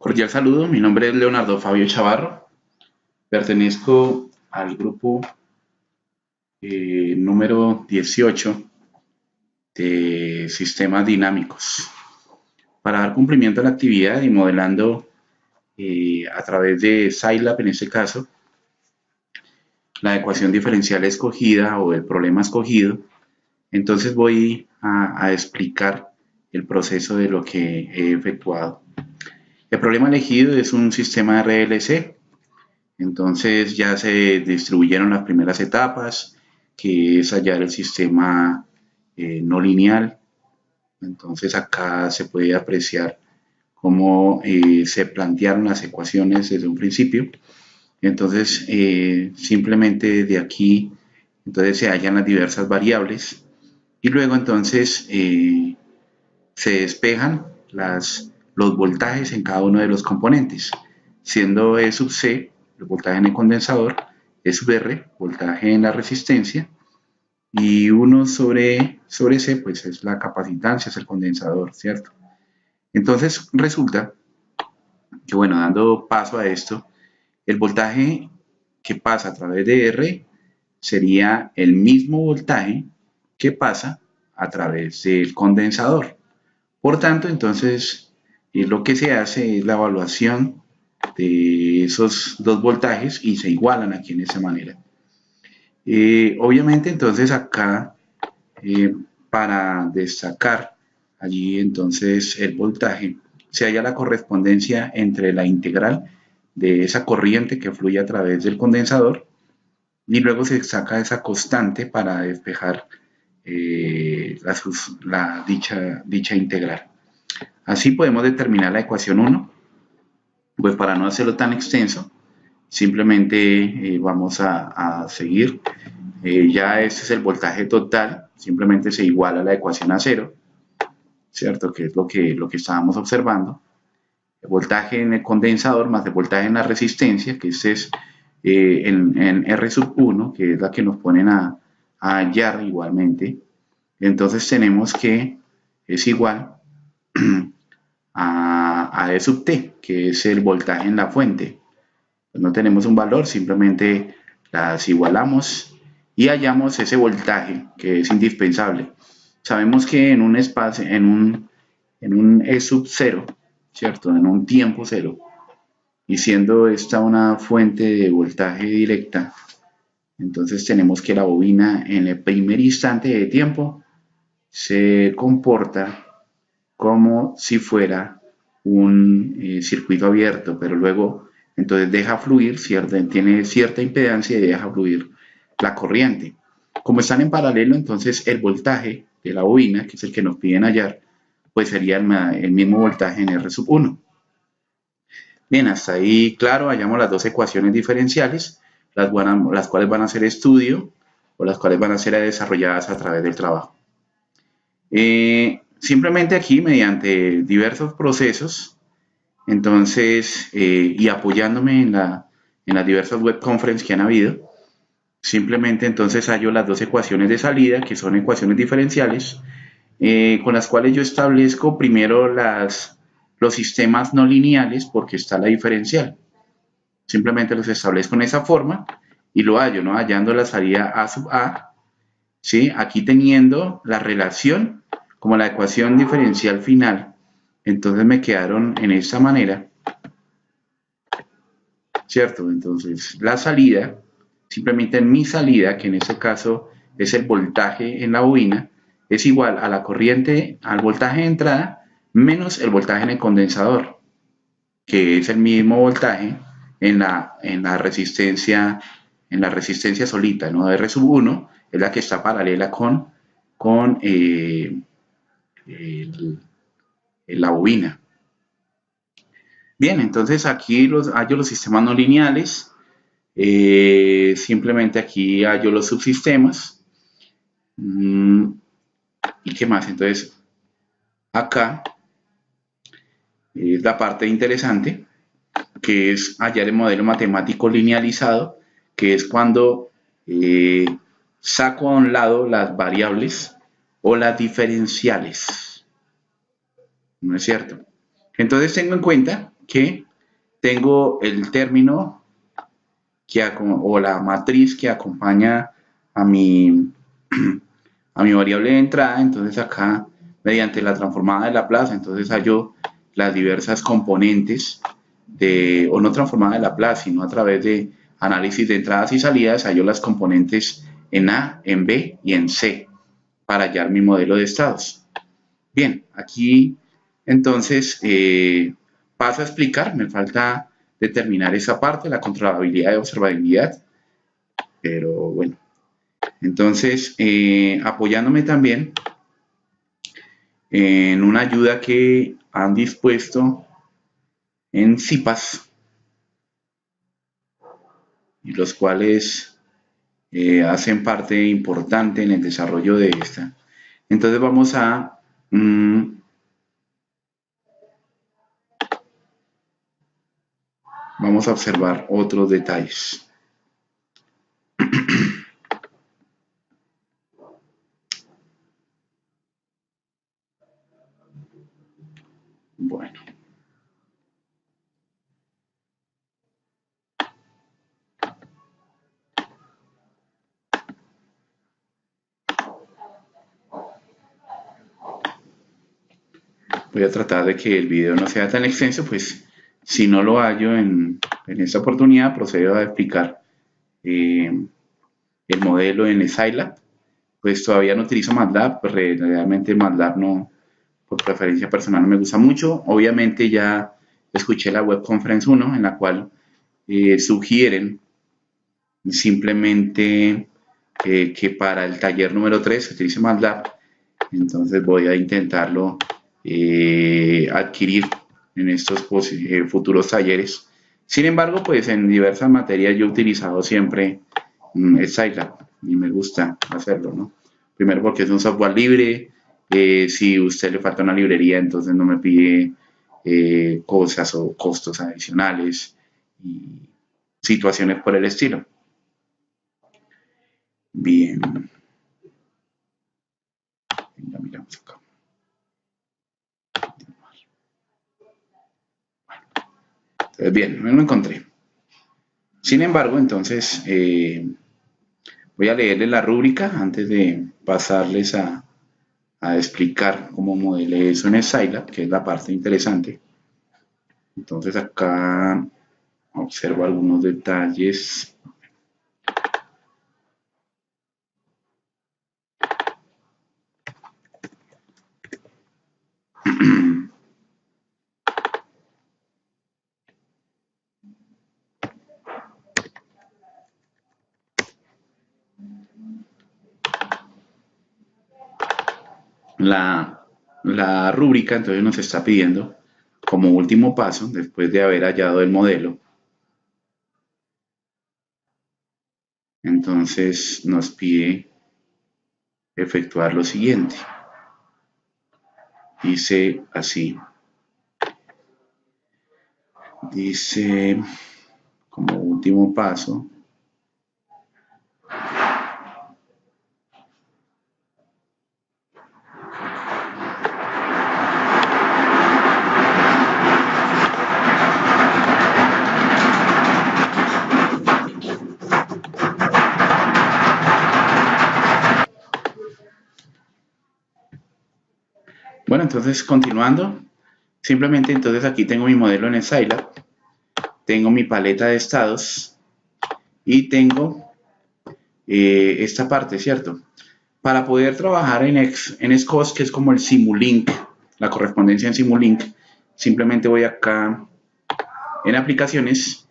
Cordial saludo, mi nombre es Leonardo Fabio Chavarro, pertenezco al grupo número 18 de sistemas dinámicos. Para dar cumplimiento a la actividad y modelando a través de Scilab en este caso, la ecuación diferencial escogida o el problema escogido, entonces voy a explicar el proceso de lo que he efectuado. El problema elegido es un sistema RLC. Entonces ya se distribuyeron las primeras etapas, que es hallar el sistema no lineal. Entonces acá se puede apreciar cómo se plantearon las ecuaciones desde un principio. Entonces simplemente de aquí entonces se hallan las diversas variables y luego entonces se despejan los voltajes en cada uno de los componentes, siendo E sub C el voltaje en el condensador, E sub R, voltaje en la resistencia, y 1 sobre C, pues es la capacitancia, es el condensador, ¿cierto? Entonces resulta que, bueno, dando paso a esto, el voltaje que pasa a través de R sería el mismo voltaje que pasa a través del condensador. Por tanto, entonces, lo que se hace es la evaluación de esos dos voltajes y se igualan aquí en esa manera. Obviamente, entonces, acá, para destacar allí, entonces, el voltaje, se halla la correspondencia entre la integral de esa corriente que fluye a través del condensador y luego se saca esa constante para despejar dicha integral. Así podemos determinar la ecuación 1, pues para no hacerlo tan extenso, simplemente vamos a seguir. Ya este es el voltaje total, simplemente se iguala a la ecuación a cero, ¿cierto? Que es lo que estábamos observando. El voltaje en el condensador más el voltaje en la resistencia, que este es en R sub 1, que es la que nos ponen a hallar igualmente. Entonces tenemos que es igual a E sub T, que es el voltaje en la fuente. Pues no tenemos un valor, simplemente las igualamos y hallamos ese voltaje que es indispensable. Sabemos que en un espacio, en un E sub 0, ¿cierto? En un tiempo cero, y siendo esta una fuente de voltaje directa, entonces tenemos que la bobina en el primer instante de tiempo se comporta como si fuera un circuito abierto, pero luego entonces deja fluir, tiene cierta impedancia y deja fluir la corriente. Como están en paralelo, entonces el voltaje de la bobina, que es el que nos piden hallar, pues sería el mismo voltaje en R sub 1. Bien, hasta ahí, claro, hallamos las dos ecuaciones diferenciales, las cuales van a ser estudio o las cuales van a ser desarrolladas a través del trabajo. Simplemente aquí, mediante diversos procesos, entonces, y apoyándome en las diversas web conferences que han habido, simplemente entonces hallo las dos ecuaciones de salida, que son ecuaciones diferenciales, con las cuales yo establezco primero los sistemas no lineales, porque está la diferencial. Simplemente los establezco en esa forma y lo hallo, ¿no? Hallando la salida A sub A, ¿sí? Aquí teniendo la relación como la ecuación diferencial final. Entonces me quedaron en esta manera, ¿cierto? Entonces la salida, simplemente en mi salida, que en este caso es el voltaje en la bobina, es igual a la corriente, al voltaje de entrada, menos el voltaje en el condensador, que es el mismo voltaje en la resistencia solita, ¿no? R sub 1 es la que está paralela con la bobina. Bien, entonces aquí hallo los sistemas no lineales, simplemente aquí hallo los subsistemas. ¿Y qué más? Entonces, acá es la parte interesante, que es hallar el modelo matemático linealizado, que es cuando saco a un lado las variables o las diferenciales. ¿No es cierto? Entonces tengo en cuenta que tengo el término o la matriz que acompaña a mi, a mi variable de entrada. Entonces acá, mediante la transformada de Laplace, entonces hallo las diversas componentes o no transformada de Laplace, sino a través de análisis de entradas y salidas, hallo las componentes en A, en B y en C para hallar mi modelo de estados. Bien, aquí entonces paso a explicar, me falta determinar esa parte, la controlabilidad de observabilidad, pero bueno. Entonces, apoyándome también en una ayuda que han dispuesto en CIPAS, y los cuales hacen parte importante en el desarrollo de esta. Entonces vamos a observar otros detalles. Bueno. Voy a tratar de que el video no sea tan extenso, pues si no lo hallo en esta oportunidad, procedo a explicar el modelo en Scilab. Pues todavía no utilizo MATLAB, pues realmente MATLAB no, por preferencia personal no me gusta mucho. Obviamente ya escuché la Web Conference 1 en la cual sugieren simplemente que para el taller número 3 se utilice MATLAB. Entonces voy a intentarlo adquirir en estos futuros talleres. Sin embargo, pues en diversas materias yo he utilizado siempre Scilab y me gusta hacerlo, ¿no? Primero porque es un software libre, si a usted le falta una librería, entonces no me pide cosas o costos adicionales y situaciones por el estilo. Bien. Venga, miramos acá. Entonces, bien, no lo encontré. Sin embargo, entonces voy a leerles la rúbrica antes de pasarles a explicar cómo modelé eso en Scilab, que es la parte interesante. Entonces acá observo algunos detalles. La rúbrica entonces nos está pidiendo como último paso, después de haber hallado el modelo, entonces nos pide efectuar lo siguiente. Dice así. Dice como último paso. Bueno, entonces continuando, simplemente entonces aquí tengo mi modelo en Scilab, tengo mi paleta de estados y tengo esta parte, ¿cierto? Para poder trabajar en SCOS, que es como el Simulink, la correspondencia en Simulink, simplemente voy acá en aplicaciones